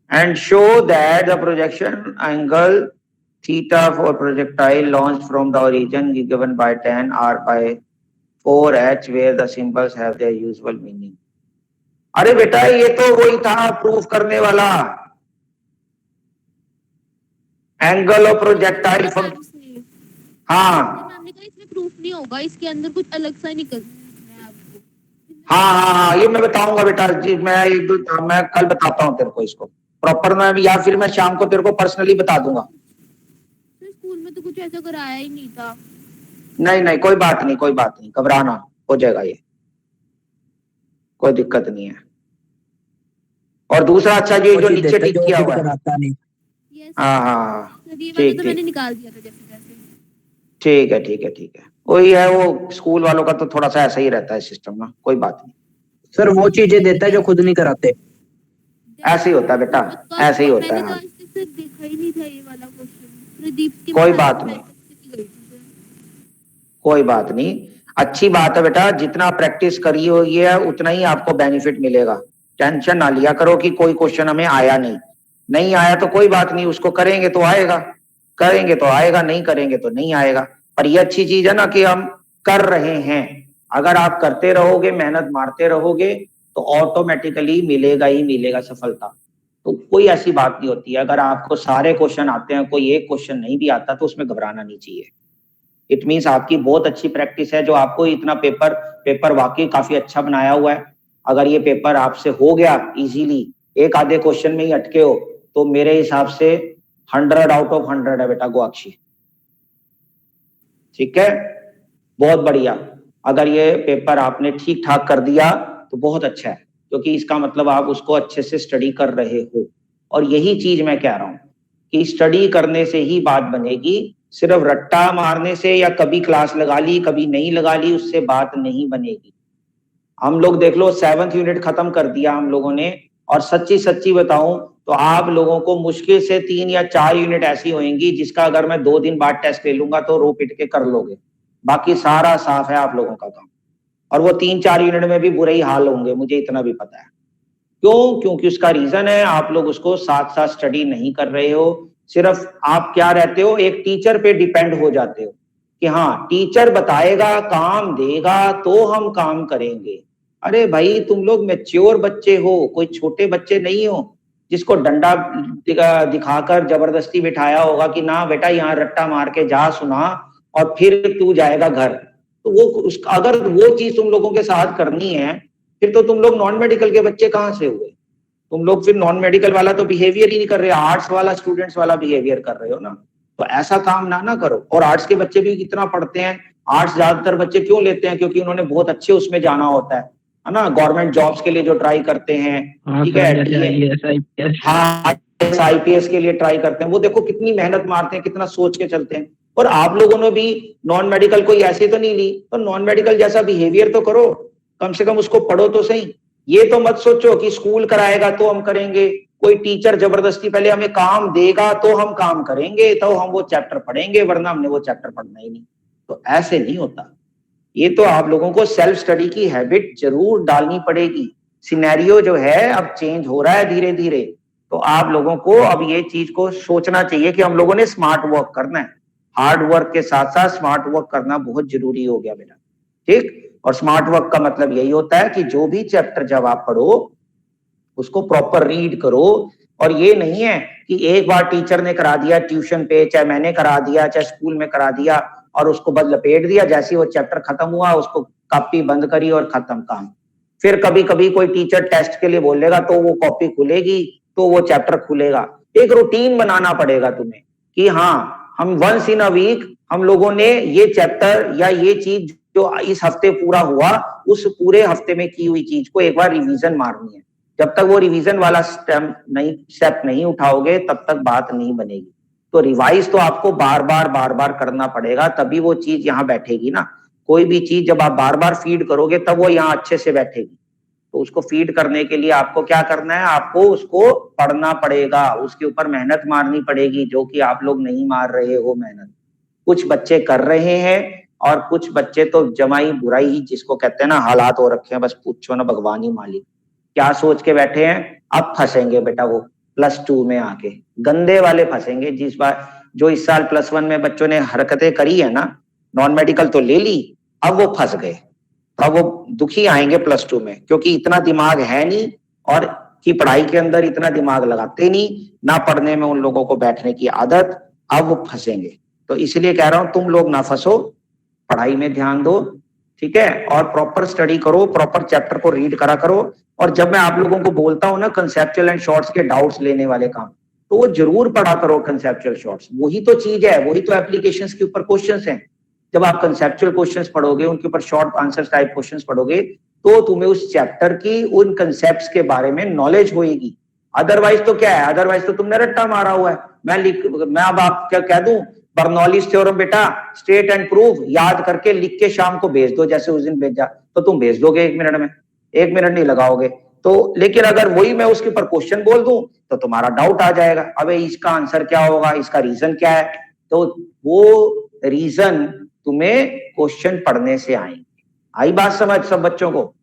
and show that the projection angle theta for projectile launched from the origin is given by tan r by 4h where the symbols have their usual meaning. अरे बेटा, ये तो वही था प्रूफ करने वाला, एंगल ऑफ प्रोजेक्टाइल फंक्शन। हाँ मैंने कहा इसमें प्रूफ नहीं होगा, इसके अंदर कुछ अलग सा निकल आपको। हाँ, ये मैं बताऊंगा बेटा जी, मैं कल बताता हूँ तेरे को इसको प्रॉपर में, या फिर मैं शाम को तेरे को पर्सनली बता दूंगा। स्कूल में तो कुछ ऐसा कराया ही नहीं था। नहीं, कोई बात नहीं, कोई बात नहीं, घबराना, हो जाएगा ये, कोई दिक्कत नहीं है। और दूसरा अच्छा जी, जो नीचे टिक किया हुआ है, हाँ ठीक है, मैंने निकाल दिया था जैसे जैसे। ठीक है, वही है, वो स्कूल वालों का तो थोड़ा सा ऐसा ही रहता है सिस्टम ना, कोई बात नहीं। सर वो चीजें देता है जो खुद नहीं कराते। ऐसे ही होता है बेटा, ऐसे ही होता है। सर देखा ही नहीं था ये वाला क्वेश्चन, प्रदीप के कोई बात नहीं, कोई बात नहीं, अच्छी बात है बेटा, जितना प्रैक्टिस करी हुई है उतना ही आपको बेनिफिट मिलेगा। टेंशन ना लिया करो कि कोई क्वेश्चन हमें आया नहीं आया तो कोई बात नहीं, उसको करेंगे तो आएगा, करेंगे तो आएगा, नहीं करेंगे तो नहीं आएगा। पर ये अच्छी चीज है ना कि हम कर रहे हैं। अगर आप करते रहोगे, मेहनत मारते रहोगे, तो ऑटोमेटिकली मिलेगा ही मिलेगा सफलता। तो कोई ऐसी बात नहीं होती है। अगर आपको सारे क्वेश्चन आते हैं, कोई एक क्वेश्चन नहीं भी आता, तो उसमें घबराना नहीं चाहिए। इट मीन्स आपकी बहुत अच्छी प्रैक्टिस है जो आपको इतना पेपर वाकई काफी अच्छा बनाया हुआ है। अगर ये पेपर आपसे हो गया इजीली, एक आधे क्वेश्चन में ही अटके हो, तो मेरे हिसाब से 100 आउट ऑफ 100 है बेटा गवाक्षी। ठीक है, बहुत बढ़िया। अगर ये पेपर आपने ठीक ठाक कर दिया तो बहुत अच्छा है, क्योंकि इसका मतलब आप उसको अच्छे से स्टडी कर रहे हो। और यही चीज मैं कह रहा हूं कि स्टडी करने से ही बात बनेगी। सिर्फ रट्टा मारने से या कभी क्लास लगा ली कभी नहीं लगा ली, उससे बात नहीं बनेगी। हम लोग देख लो 7th यूनिट खत्म कर दिया हम लोगों ने, और सच्ची सच्ची बताऊं तो आप लोगों को मुश्किल से 3 या 4 यूनिट ऐसी होंगी जिसका अगर मैं 2 दिन बाद टेस्ट ले लूंगा तो रो पिट के कर लोगे। बाकी सारा साफ है आप लोगों का काम। और वो 3-4 यूनिट में भी बुरे ही हाल होंगे, मुझे इतना भी पता है। क्यों? क्योंकि उसका रीजन है आप लोग उसको साथ साथ स्टडी नहीं कर रहे हो। सिर्फ आप क्या रहते हो, एक टीचर पे डिपेंड हो जाते हो कि हाँ टीचर बताएगा, काम देगा तो हम काम करेंगे। अरे भाई तुम लोग मैच्योर बच्चे हो, कोई छोटे बच्चे नहीं हो जिसको डंडा दिखाकर जबरदस्ती बिठाया होगा कि ना बेटा यहाँ रट्टा मार के जा सुना और फिर तू जाएगा घर। तो वो अगर वो चीज तुम लोगों के साथ करनी है, फिर तो तुम लोग नॉन मेडिकल के बच्चे कहाँ से हुए? तुम लोग फिर नॉन मेडिकल वाला तो बिहेवियर ही नहीं कर रहे, आर्ट्स वाला स्टूडेंट्स वाला बिहेवियर कर रहे हो ना। तो ऐसा काम ना करो। और आर्ट्स के बच्चे भी कितना पढ़ते हैं, आर्ट्स ज्यादातर बच्चे क्यों लेते हैं? क्योंकि उन्होंने बहुत अच्छे उसमें जाना होता है ना, गवर्नमेंट जॉब्स के लिए जो ट्राई करते हैं, ठीक है, हाँ IPS के लिए ट्राई करते हैं, वो देखो कितनी मेहनत मारते हैं, कितना सोच के चलते हैं। और आप लोगों ने भी नॉन मेडिकल कोई ऐसे तो नहीं ली, तो नॉन मेडिकल जैसा बिहेवियर तो करो, कम से कम उसको पढ़ो तो सही। ये तो मत सोचो कि स्कूल कराएगा तो हम करेंगे, कोई टीचर जबरदस्ती पहले हमें काम देगा तो हम काम करेंगे, तो हम वो चैप्टर पढ़ेंगे, वरना हमने वो चैप्टर पढ़ना ही नहीं। तो ऐसे नहीं होता। ये तो आप लोगों को सेल्फ स्टडी की हैबिट जरूर डालनी पड़ेगी। सिनेरियो जो है अब चेंज हो रहा है धीरे धीरे, तो आप लोगों को अब ये चीज को सोचना चाहिए कि हम लोगों ने स्मार्ट वर्क करना है। हार्ड वर्क के साथ साथ स्मार्ट वर्क करना बहुत जरूरी हो गया बेटा। ठीक, और स्मार्ट वर्क का मतलब यही होता है कि जो भी चैप्टर जब आप पढ़ो उसको प्रॉपर रीड करो। और ये नहीं है कि एक बार टीचर ने करा दिया ट्यूशन पे, चाहे मैंने करा दिया, चाहे स्कूल में करा दिया, और उसको बस लपेट दिया, जैसे वो चैप्टर खत्म हुआ उसको कॉपी बंद करी और खत्म काम। फिर कभी कभी कोई टीचर टेस्ट के लिए बोलेगा तो वो कॉपी खुलेगी, तो वो चैप्टर खुलेगा। एक रूटीन बनाना पड़ेगा तुम्हें कि हाँ हम वंस इन अ वीक हम लोगों ने ये चैप्टर या ये चीज जो इस हफ्ते पूरा हुआ उस पूरे हफ्ते में की हुई चीज को एक बार रिवीजन मारनी है। जब तक वो रिवीजन वाला स्टेप नहीं उठाओगे तब तक बात नहीं बनेगी। तो रिवाइज तो आपको बार बार करना पड़ेगा, तभी वो चीज यहाँ बैठेगी ना। कोई भी चीज जब आप बार बार फीड करोगे तब वो यहाँ अच्छे से बैठेगी। तो उसको फीड करने के लिए आपको क्या करना है, आपको उसको पढ़ना पड़ेगा, उसके ऊपर मेहनत मारनी पड़ेगी, जो कि आप लोग नहीं मार रहे हो मेहनत। कुछ बच्चे कर रहे हैं और कुछ बच्चे तो जमाई बुराई ही, जिसको कहते हैं ना, हालात हो रखे हैं, बस पूछो ना भगवान ही मालिक। क्या सोच के बैठे हैं, अब फंसेंगे बेटा वो +2 में आके, गंदे वाले फंसेंगे। जिस बार जो इस साल +1 में बच्चों ने हरकतें करी है ना, नॉन मेडिकल तो ले ली, अब वो फंस गए। अब वो दुखी आएंगे +2 में, क्योंकि इतना दिमाग है नहीं और की पढ़ाई के अंदर इतना दिमाग लगाते नहीं, ना पढ़ने में उन लोगों को बैठने की आदत, अब वो फंसेंगे। तो इसलिए कह रहा हूं तुम लोग ना फंसो, पढ़ाई में ध्यान दो, ठीक है, और प्रॉपर स्टडी करो, प्रॉपर चैप्टर को रीड करा करो। और जब मैं आप लोगों को बोलता हूं ना कंसेप्चुअल एंड शॉर्ट्स के डाउट्स लेने वाले काम, तो वो जरूर पढ़ा करो कंसेप्चुअल शॉर्ट्स। वही तो चीज है, वही तो एप्लीकेशंस के ऊपर क्वेश्चंस हैं। जब आप कंसेप्चुअल क्वेश्चंस पढ़ोगे, उनके ऊपर शॉर्ट आंसर टाइप क्वेश्चंस पढ़ोगे, तो तुम्हें उस चैप्टर की उन कंसेप्ट्स के बारे में नॉलेज होएगी। अदरवाइज तो क्या है, अदरवाइज तो तुमने रट्टा मारा हुआ है। मैं अब आप क्या कह दूं, बर्नौलीज थ्योरम बेटा स्टेट एंड प्रूव याद करके लिख के शाम को भेज दो, जैसे उस दिन भेजा, तो तुम भेज दोगे 1 मिनट में, 1 मिनट नहीं लगाओगे। तो लेकिन अगर वही मैं उसके ऊपर क्वेश्चन बोल दूं तो तुम्हारा डाउट आ जाएगा, अबे इसका आंसर क्या होगा, इसका रीजन क्या है। तो वो रीजन तुम्हें क्वेश्चन पढ़ने से आएंगे। आई बात समझ सब बच्चों को?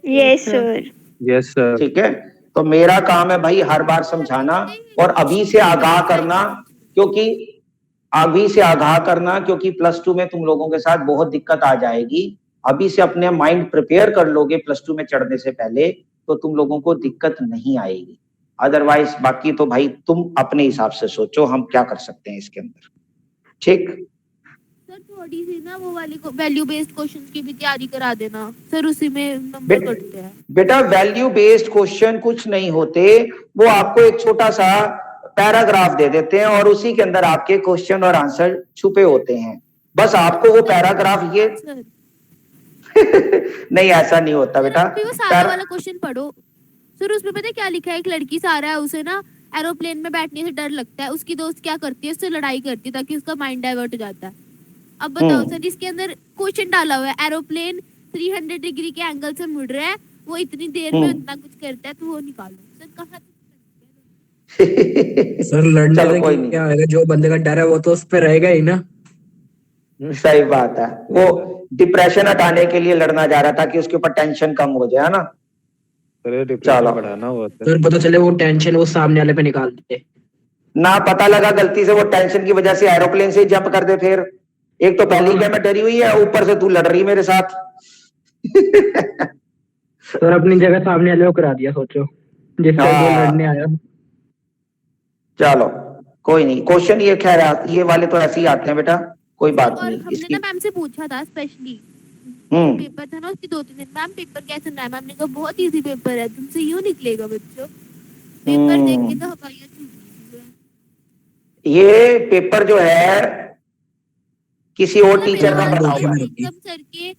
Yes sir. Yes sir. ठीक है, तो मेरा काम है भाई हर बार समझाना और अभी से आगाह करना, क्योंकि अभी से आगाह करना, क्योंकि +2 में तुम लोगों के साथ बहुत दिक्कत आ जाएगी। अभी से अपने माइंड प्रिपेयर कर लोगे +2 में चढ़ने से पहले, तो तुम लोगों को दिक्कत नहीं आएगी। अदरवाइज बाकी तो भाई तुम अपने हिसाब से सोचो हम क्या कर सकते हैं इसके अंदर, ठीक। सर थोड़ी सी ना वो वाली वैल्यू बेस्ड क्वेश्चन की भी तैयारी करा देना सर, उसी में नंबर कटते हैं। बेटा वैल्यू बेस्ड क्वेश्चन कुछ नहीं होते, वो आपको एक छोटा सा पैराग्राफ दे देते हैं और उसी के अंदर आपके क्वेश्चन और आंसर छुपे होते हैं, बस आपको वो पैराग्राफ ये सर नहीं ऐसा नहीं होता बेटा। अभी वो सारा वाला क्वेश्चन पढ़ो सर, उसमें पता है क्या लिखा है, एक लड़की सारा है, उसे ना एरोप्लेन में बैठने से डर लगता है, उसकी दोस्त क्या करती है, उससे लड़ाई करती है ताकि उसका माइंड डाइवर्ट हो जाता है। अब बताओ सर, इसके अंदर क्वेश्चन डाला हुआ है, एरोप्लेन 300 डिग्री के एंगल से मुड़ रहा है, वो इतनी देर में इतना कुछ करता है, तो वो निकालो सर कहाँ सर लड़ने चलो से कोई नहीं। क्या होगा, जो बंदे का डर है वो तो उस पे रहेगा ही ना। सही बात है, वो डिप्रेशन हटाने के लिए लड़ना जा रहा था कि उसके ऊपर टेंशन कम हो जाए, है ना। अरे चलो। डिप्रेशन बढ़ाना हुआ था। सर पता चले वो टेंशन वो सामने वाले पे निकाल दे। ना पता लगा गलती से वो टेंशन की वजह से एरोप्लेन से जंप कर दे, फिर एक तो पहली क्या मैं डरी हुई है, ऊपर से तू लड़ रही मेरे साथ। सर अपनी जगह सामने वाले को करा दिया, सोचो जिससे वो हाँ। लड़ने आया। चलो कोई नहीं, क्वेश्चन ये खैर ये वाले तो ऐसे ही आते हैं बेटा, कोई बात और नहीं हमने इसकी। ना मैम से पूछा था स्पेशली, पेपर था ना उसकी 2-3 दिन, मैम पेपर कैसे ना है, मैम ने कहा बहुत इजी पेपर है, तुमसे यूं निकलेगा बच्चों, पेपर देख के तो हवाइयां छूट गई। ये पेपर जो है किसी और टीचर का बना हुआ है। एकम सर के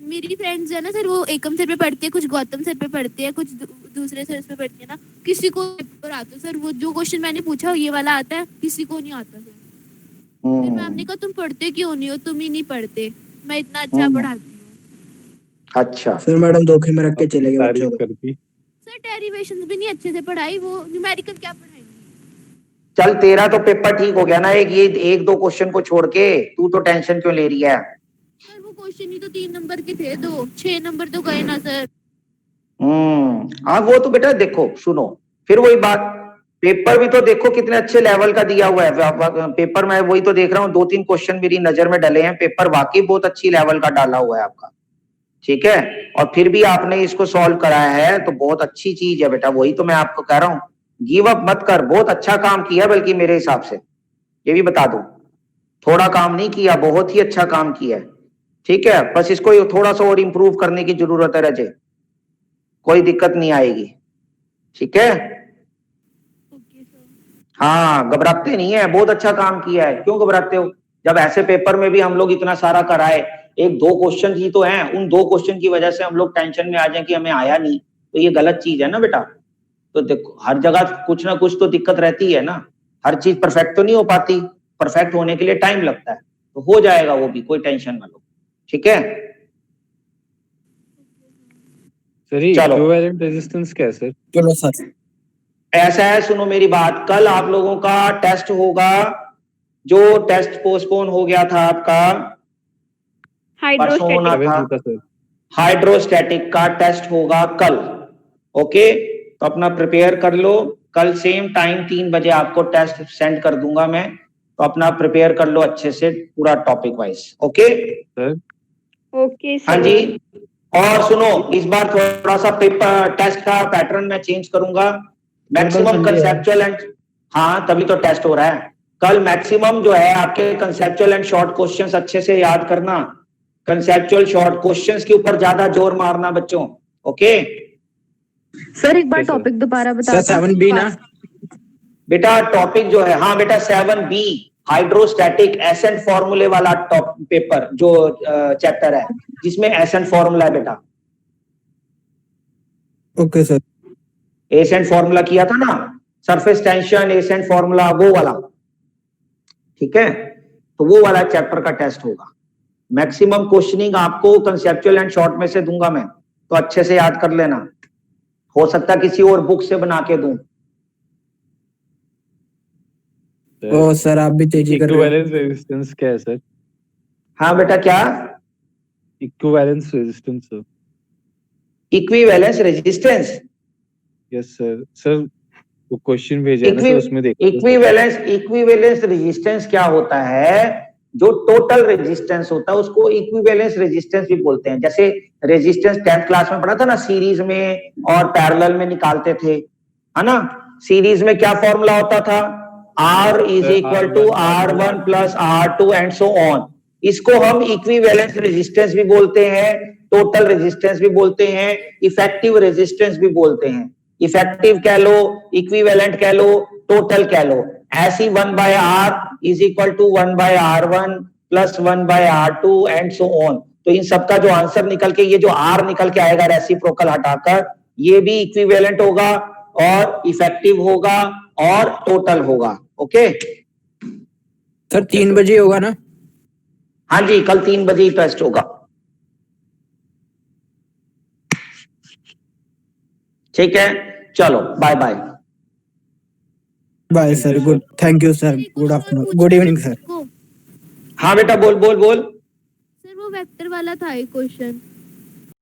मेरी फ्रेंड्स है ना सर, वो एकम सर पे पढ़ते हैं, कुछ गौतम सर पे पढ़ते हैं, कुछ दूसरे सर पे पढ़ते हैं ना, किसी को पेपर आता है सर, वो जो क्वेश्चन मैंने पूछा ये वाला आता है, किसी को नहीं आता सर। फिर मैम ने कहा तुम पढ़ते क्यों नहीं हो, तुम ही नहीं पढ़ते, मैं इतना अच्छा पढ़ाती हूँ। अच्छा सर मैडम धोखे में रख के चले गए बच्चों तारीफ को। कर दी। सर डेरिवेशंस भी नहीं अच्छे से पढ़ाई, वो न्यूमेरिकल क्या पढ़ाएंगे। चल तेरा तो पेपर ठीक हो गया ना, एक दो क्वेश्चन को छोड़ के, तू तो टेंशन क्यों ले रही है। सर वो क्वेश्चन ही तो 3 नंबर के थे, 6 नंबर तो गए ना सर। हाँ वो तो बेटा देखो सुनो, फिर वही बात, पेपर भी तो देखो कितने अच्छे लेवल का दिया हुआ है पेपर, मैं वही तो देख रहा हूँ, 2-3 क्वेश्चन मेरी नजर में डले हैं, पेपर वाकई बहुत अच्छी लेवल का डाला हुआ है आपका, ठीक है। और फिर भी आपने इसको सॉल्व कराया है तो बहुत अच्छी चीज है बेटा, वही तो मैं आपको कह रहा हूँ, गिव अप मत कर, बहुत अच्छा काम किया बल्कि मेरे हिसाब से, ये भी बता दूं, थोड़ा काम नहीं किया, बहुत ही अच्छा काम किया है, ठीक है। बस इसको थोड़ा सा और इम्प्रूव करने की जरूरत है रजे, कोई दिक्कत नहीं आएगी, ठीक है। Okay sir. हाँ घबराते नहीं है, बहुत अच्छा काम किया है, क्यों घबराते हो, जब ऐसे पेपर में भी हम लोग इतना सारा कराए, 1-2 क्वेश्चन ही तो हैं, उन 2 क्वेश्चन की वजह से हम लोग टेंशन में आ जाए कि हमें आया नहीं, तो ये गलत चीज है ना बेटा। तो देखो हर जगह कुछ ना कुछ तो दिक्कत रहती है ना, हर चीज परफेक्ट तो नहीं हो पाती, परफेक्ट होने के लिए टाइम लगता है, तो हो जाएगा वो भी, कोई टेंशन ना लो, ठीक है। सर ये चलो। इक्विवेलेंट रेजिस्टेंस क्या है सर? चलो सर ऐसा है, सुनो मेरी बात, कल आप लोगों का टेस्ट होगा, जो टेस्ट पोस्टपोन हो गया था आपका, परसों होना था, सर हाइड्रोस्टैटिक का टेस्ट होगा कल, ओके। तो अपना प्रिपेयर कर लो, कल सेम टाइम 3 बजे आपको टेस्ट सेंड कर दूंगा मैं, तो अपना प्रिपेयर कर लो अच्छे से पूरा topic wise, okay sir. Okay हाँ सर। जी। और सुनो इस बार थोड़ा सा पेपर टेस्ट का पैटर्न मैं चेंज करूंगा, मैक्सिमम कंसेप्चुअल एंड, हाँ तभी तो टेस्ट हो रहा है, कल मैक्सिमम जो है आपके कंसेप्चुअल एंड शॉर्ट क्वेश्चंस अच्छे से याद करना, कंसेप्चुअल शॉर्ट क्वेश्चंस के ऊपर ज्यादा जोर मारना बच्चों, ओके। सर एक बार Yes, sir. टॉपिक दोबारा बता सर 7B ना। बेटा टॉपिक जो है, हाँ बेटा 7B हाइड्रोस्टैटिक एसेंट फॉर्मूले वाला टॉप पेपर जो चैप्टर है, जिसमें एसेंट फॉर्मूला है बेटा, ओके सर। एसेंट फॉर्मूला किया था ना, सरफेस टेंशन एसेंट फॉर्मूला, वो वाला, ठीक है। तो वो वाला चैप्टर का टेस्ट होगा, मैक्सिमम क्वेश्चनिंग आपको कंसेप्चुअल एंड शॉर्ट में से दूंगा मैं, तो अच्छे से याद कर लेना, हो सकता है किसी और बुक से बना के दूं। ओ सर आप भी तेजी कर रहे हो। इक्विवेलेंस रेजिस्टेंस क्या है सर? हाँ बेटा क्या, equivalence resistance sir. Equivalence resistance, yes sir. Sir वो क्वेश्चन भेजा है ना सर, उसमें देखो। इक्विवेलेंस रेजिस्टेंस क्या होता है, जो टोटल रेजिस्टेंस होता है उसको इक्विवेलेंस रेजिस्टेंस भी बोलते हैं। जैसे रेजिस्टेंस 10th क्लास में पढ़ा था ना, सीरीज में और पैरेलल में निकालते थे, है ना। सीरीज में क्या फॉर्मूला होता था, R is equal to R1 plus R2 and so on. इसको हम इक्विवेलेंस रेजिस्टेंस भी बोलते हैं, टोटल रेजिस्टेंस भी बोलते हैं, इफेक्टिव रेजिस्टेंस भी बोलते हैं। इफेक्टिव कह लो, इक्विवेलेंट कह लो, टोटल कह लो। ऐसी 1/R is equal to 1/R1 plus 1/R2 and so on. तो इन सबका जो आंसर निकल के, ये जो R निकल के आएगा रेसिप्रोकल हटाकर, ये भी इक्विवेलेंट होगा और इफेक्टिव होगा और टोटल होगा। ओके सर 3 बजे होगा ना? हाँ जी, कल 3 बजे ही टेस्ट होगा। ठीक है, चलो bye bye. Bye sir, good, thank you sir, good afternoon, good evening sir. को हाँ बेटा, बोल बोल बोल। सर वो वेक्टर वाला था एक क्वेश्चन।